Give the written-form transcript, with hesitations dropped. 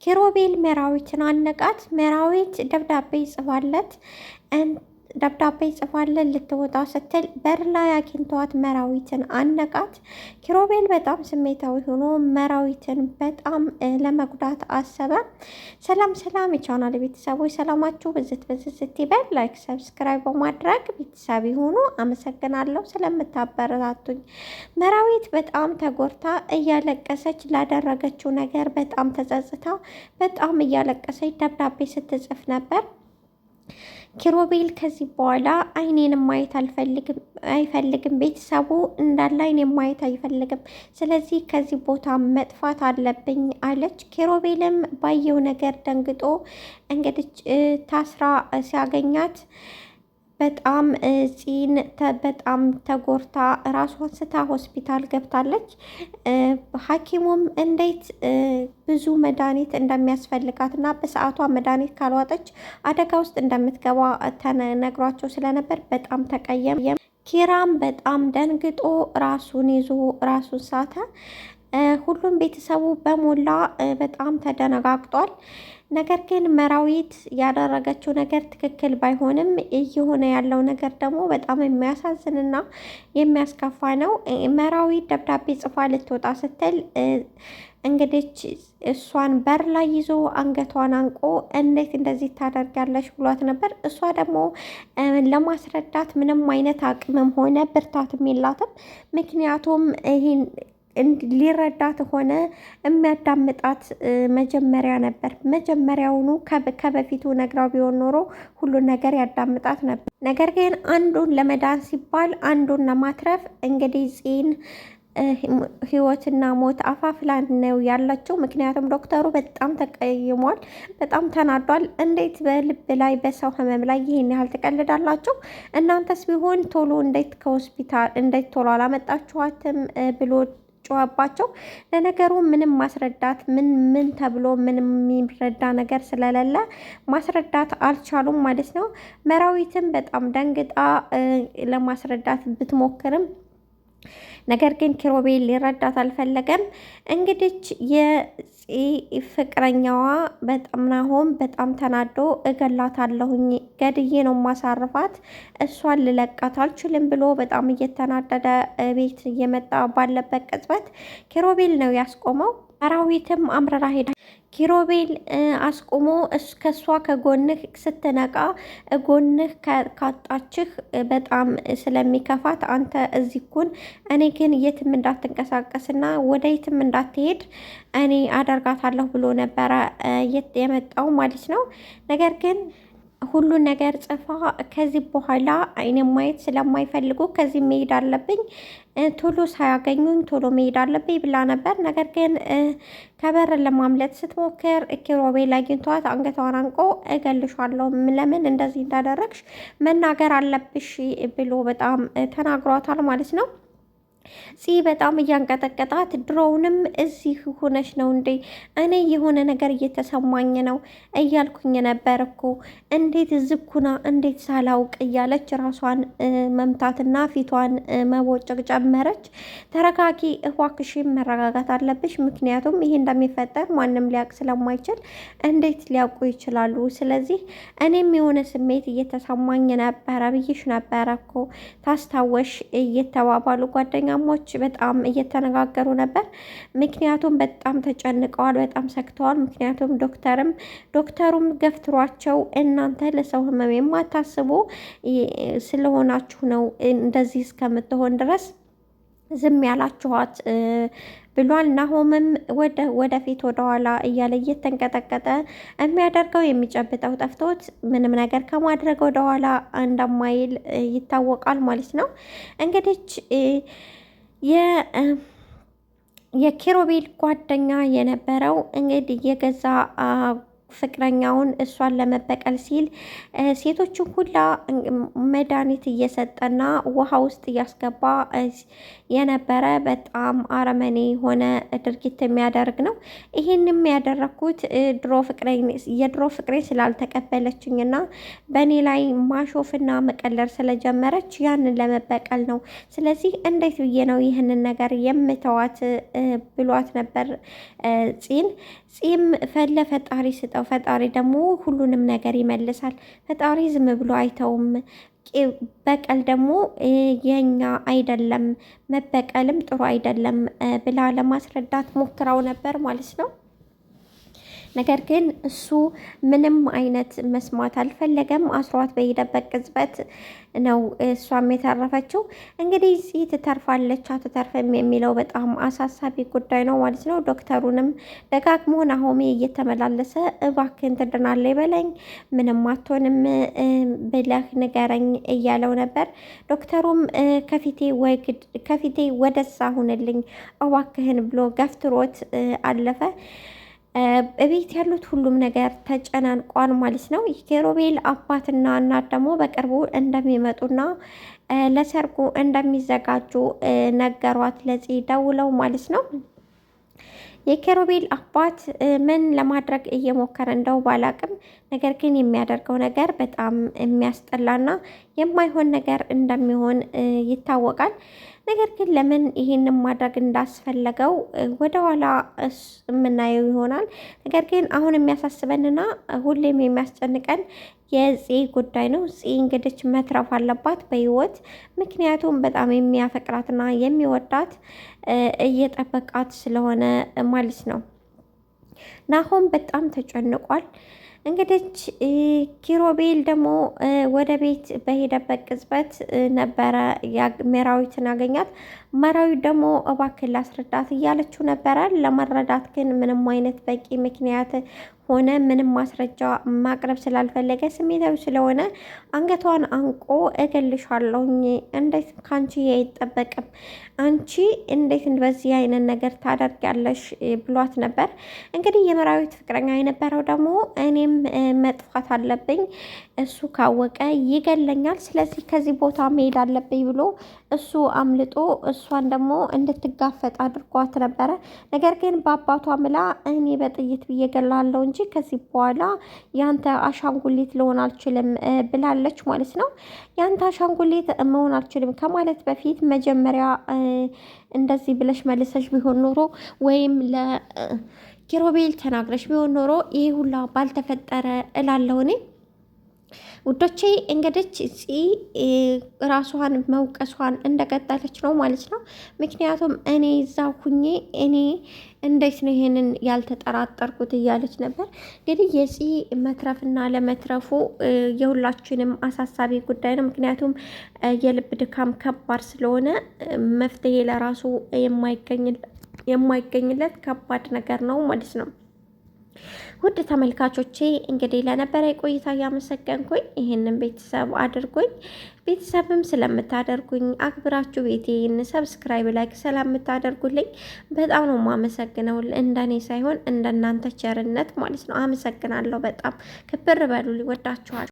ኪሮቤል መራዊትን አነቃት። መራዊት ደብዳቤ ጽፋለን ልትወጣ ስትል በር ላይ አግኝቷት መራዊትን አነቃት። ኪሮቤል በጣም ስሜታዊ ሆኖ መራዊትን በጣም ለመጉዳት አሰበ። ሰላም ሰላም የቻናል ቤተሰቦች ሰላማችሁ ብዝት ይበል። ላይክ ሰብስክራይብ በማድረግ ቤተሰብ ሆኑ። አመሰግናለሁ ስለምታበረታቱኝ። መራዊት በጣም ተጎድታ እያለቀሰች ላደረገችው ነገር በጣም ተጸጽታ በጣም እያለቀሰች ደብዳቤ ስትጽፍ ነበር። ኪሮቤል ከዚህ በኋላ አይኔንም ማየት አይፈልግም። ቤተሰቡ እንዳለ አይኔን ማየት አይፈልግም። ስለዚህ ከዚህ ቦታ መጥፋት አለብኝ አለች። ኪሮቤልም ባየው ነገር ደንግጦ እንግዲህ ታስራ ሲያገኛት በጣም ፂን በጣም ተጎርታ ራሷን ስታ ሆስፒታል ገብታለች። ሐኪሙም እንዴት ብዙ መድኃኒት እንደሚያስፈልጋት እና በሰዓቷ መድኃኒት ካልዋጠች አደጋ ውስጥ እንደምትገባ ተነግሯቸው ስለነበር በጣም ተቀየም። ኪራም በጣም ደንግጦ ራሱን ይዞ ራሱን ሳተ። ሁሉም ቤተሰቡ በሞላ በጣም ተደነጋግጧል። ነገር ግን መራዊት ያደረገችው ነገር ትክክል ባይሆንም እየሆነ ያለው ነገር ደግሞ በጣም የሚያሳዝንና የሚያስከፋ ነው። መራዊት ደብዳቤ ጽፋ ልትወጣ ስትል እንግዲህ እሷን በር ላይ ይዞ አንገቷን አንቆ እንዴት እንደዚህ ታደርጋለች ብሏት ነበር። እሷ ደግሞ ለማስረዳት ምንም አይነት አቅምም ሆነ ብርታትም የላትም። ምክንያቱም ይህን ሊረዳት ሆነ የሚያዳምጣት መጀመሪያ ነበር። መጀመሪያውኑ ከበፊቱ ነግራው ቢሆን ኖሮ ሁሉን ነገር ያዳምጣት ነበር። ነገር ግን አንዱን ለመዳን ሲባል አንዱን ለማትረፍ እንግዲህ ፂን ህይወትና ሞት አፋፍ ላይ ነው ያላቸው። ምክንያቱም ዶክተሩ በጣም ተቀይሟል፣ በጣም ተናዷል። እንዴት በልብ ላይ በሰው ህመም ላይ ይሄን ያህል ትቀልዳላችሁ? እናንተስ ቢሆን ቶሎ እንዴት ከሆስፒታል እንዴት ቶሎ አላመጣችኋትም ብሎ ጮኸባቸው። ለነገሩ ምንም ማስረዳት ምን ተብሎ ምንም የሚረዳ ነገር ስለሌለ ማስረዳት አልቻሉም ማለት ነው። መራዊትም በጣም ደንግጣ ለማስረዳት ብትሞክርም ነገር ግን ኪሮቤል ሊረዳት አልፈለገም። እንግዲህ ፍቅረኛዋ በጣም ናሆም በጣም ተናዶ እገላታለሁኝ፣ ገድዬ ነው ማሳርፋት፣ እሷን ልለቃት አልችልም ብሎ በጣም እየተናደደ ቤት እየመጣ ባለበት ቅጽበት ኪሮቤል ነው ያስቆመው። መራዊትም አምረራ ሄዳ ኪሮቤል አስቆሞ ከሷ ከጎንህ ስትነቃ ጎንህ ካጣችህ በጣም ስለሚከፋት አንተ እዚህ ኩን፣ እኔ ግን የትም እንዳትንቀሳቀስና ወደ የትም እንዳትሄድ እኔ አደርጋታለሁ ብሎ ነበረ የመጣው ማለት ነው። ነገር ግን ሁሉን ነገር ጽፋ ከዚህ በኋላ አይኔ ማየት ስለማይፈልጉ ከዚህ መሄድ አለብኝ፣ ቶሎ ሳያገኙኝ ቶሎ መሄድ አለብኝ ብላ ነበር። ነገር ግን ከበር ለማምለጥ ስትሞክር ኪሮቤል አግኝቷት አንገቷን አንቆ እገልሻለሁ፣ ለምን እንደዚህ እንዳደረግሽ መናገር አለብሽ ብሎ በጣም ተናግሯታል ማለት ነው። በጣም እያንቀጠቀጣት ድሮውንም እዚህ ሆነሽ ነው እንዴ? እኔ የሆነ ነገር እየተሰማኝ ነው እያልኩኝ ነበር እኮ እንዴት ዝኩና እንዴት ሳላውቅ እያለች ራሷን መምታትና ፊቷን መቦጨቅ ጀመረች። ተረጋጊ እባክሽን፣ መረጋጋት አለብሽ። ምክንያቱም ይሄ እንደሚፈጠር ማንም ሊያውቅ ስለማይችል እንዴት ሊያውቁ ይችላሉ? ስለዚህ እኔም የሆነ ስሜት እየተሰማኝ ነበረ ብዬሽ ነበረ እኮ ታስታወሽ እየተባባሉ ጓደኛ ሞች በጣም እየተነጋገሩ ነበር። ምክንያቱም በጣም ተጨንቀዋል፣ በጣም ሰክተዋል። ምክንያቱም ዶክተሩም ገፍትሯቸው እናንተ ለሰው ህመም የማታስቡ ስለሆናችሁ ነው እንደዚህ እስከምትሆን ድረስ ዝም ያላችኋት ብሏል። ናሆምም ወደፊት ወደኋላ እያለ እየተንቀጠቀጠ የሚያደርገው የሚጨብጠው ጠፍቶት ምንም ነገር ከማድረግ ወደኋላ እንደማይል ይታወቃል ማለት ነው። እንግዲህ የኪሮቤል ጓደኛ የነበረው እንግዲህ የገዛ ፍቅረኛውን እሷን ለመበቀል ሲል ሴቶችን ሁላ መድኃኒት እየሰጠና ውሃ ውስጥ እያስገባ የነበረ በጣም አረመኔ የሆነ ድርጊት የሚያደርግ ነው። ይህንም ያደረኩት የድሮ ፍቅሬ ስላልተቀበለችኝና በእኔ ላይ ማሾፍና መቀለር ስለጀመረች ያንን ለመበቀል ነው። ስለዚህ እንዴት ብዬ ነው ይህንን ነገር የምተዋት ብሏት ነበር ፂን። ጺም ፈለ ፈጣሪ ስጠው፣ ፈጣሪ ደግሞ ሁሉንም ነገር ይመልሳል። ፈጣሪ ዝም ብሎ አይተውም። በቀል ደግሞ የኛ አይደለም፣ መበቀልም ጥሩ አይደለም ብላ ለማስረዳት ሞክራው ነበር ማለት ነው። ነገር ግን እሱ ምንም አይነት መስማት አልፈለገም። አስሯት በሄደበት ቅጽበት ነው እሷም የተረፈችው። እንግዲህ እዚህ ትተርፋለች አትተርፍም የሚለው በጣም አሳሳቢ ጉዳይ ነው ማለት ነው። ዶክተሩንም ደጋግሞ ናሆሜ እየተመላለሰ እባክህን ትድናለች በለኝ፣ ምንም አትሆንም ብለህ ንገረኝ እያለው ነበር። ዶክተሩም ከፊቴ ወደዛ ሁንልኝ እባክህን ብሎ ገፍትሮት አለፈ። በቤት ያሉት ሁሉም ነገር ተጨናንቋል ማለት ነው። የኪሩቤል አባትና እናት ደግሞ በቅርቡ እንደሚመጡና ለሰርጉ እንደሚዘጋጁ ነገሯት ለፂ ደውለው ማለት ነው። የኪሩቤል አባት ምን ለማድረግ እየሞከረ እንደው ባላቅም፣ ነገር ግን የሚያደርገው ነገር በጣም የሚያስጠላና የማይሆን ነገር እንደሚሆን ይታወቃል። ነገር ግን ለምን ይህንን ማድረግ እንዳስፈለገው ወደኋላ የምናየው ይሆናል። ነገር ግን አሁን የሚያሳስበንና ሁሌም የሚያስጨንቀን የፂ ጉዳይ ነው። ፂ እንግዲህ መትረፍ አለባት በህይወት፣ ምክንያቱም በጣም የሚያፈቅራትና የሚወዳት እየጠበቃት ስለሆነ ማለት ነው። ናሆም በጣም ተጨንቋል። እንግዲህ ኪሩቤል ደግሞ ወደ ቤት በሄደበት ቅጽበት ነበረ መራዊትን አገኛት። መራዊት ደግሞ እባክህ ላስረዳት እያለችው ነበረ። ለመረዳት ግን ምንም አይነት በቂ ምክንያት ሆነ ምንም ማስረጃ ማቅረብ ስላልፈለገ ስሜታዊ ስለሆነ አንገቷን አንቆ እገልሻለሁኝ፣ እንዴት ካንቺ አይጠበቅም፣ አንቺ እንዴት በዚህ አይነት ነገር ታደርጊያለሽ ብሏት ነበር። እንግዲህ የመራዊት ፍቅረኛ የነበረው ደግሞ እኔም መጥፋት አለብኝ፣ እሱ ካወቀ ይገለኛል፣ ስለዚህ ከዚህ ቦታ መሄድ አለብኝ ብሎ እሱ አምልጦ እሷን ደግሞ እንድትጋፈጥ አድርጓት ነበረ። ነገር ግን በአባቷ ምላ እኔ በጥይት ብዬ ገላለሁ እንጂ ከዚህ በኋላ ያንተ አሻንጉሊት ልሆን አልችልም ብላለች ማለት ነው። ያንተ አሻንጉሊት መሆን አልችልም ከማለት በፊት መጀመሪያ እንደዚህ ብለሽ መልሰሽ ቢሆን ኖሮ ወይም ለኪሩቤል ተናግረሽ ቢሆን ኖሮ ይሄ ሁላ ባልተፈጠረ እላለሁ እኔ። ውዶቼ እንግዲህ ፂ ራሷን መውቀሷን እንደቀጠለች ነው ማለት ነው። ምክንያቱም እኔ እዛ ሁኜ እኔ እንዴት ነው ይሄንን ያልተጠራጠርኩት እያለች ነበር። እንግዲህ የፂ መትረፍና ለመትረፉ የሁላችንም አሳሳቢ ጉዳይ ነው። ምክንያቱም የልብ ድካም ከባድ ስለሆነ መፍትሄ ለራሱ የማይገኝለት ከባድ ነገር ነው ማለት ነው። ውድ ተመልካቾቼ እንግዲህ ለነበረ ቆይታ እያመሰገንኩኝ ይህንን ቤተሰብ አድርጉኝ። ቤተሰብም ስለምታደርጉኝ አክብራችሁ ቤቴን ሰብስክራይብ፣ ላይክ ስለምታደርጉልኝ በጣም ነው የማመሰግነው። እንደኔ ሳይሆን እንደናንተ ቸርነት ማለት ነው። አመሰግናለሁ። በጣም ክብር በሉልኝ። ወዳችኋለሁ።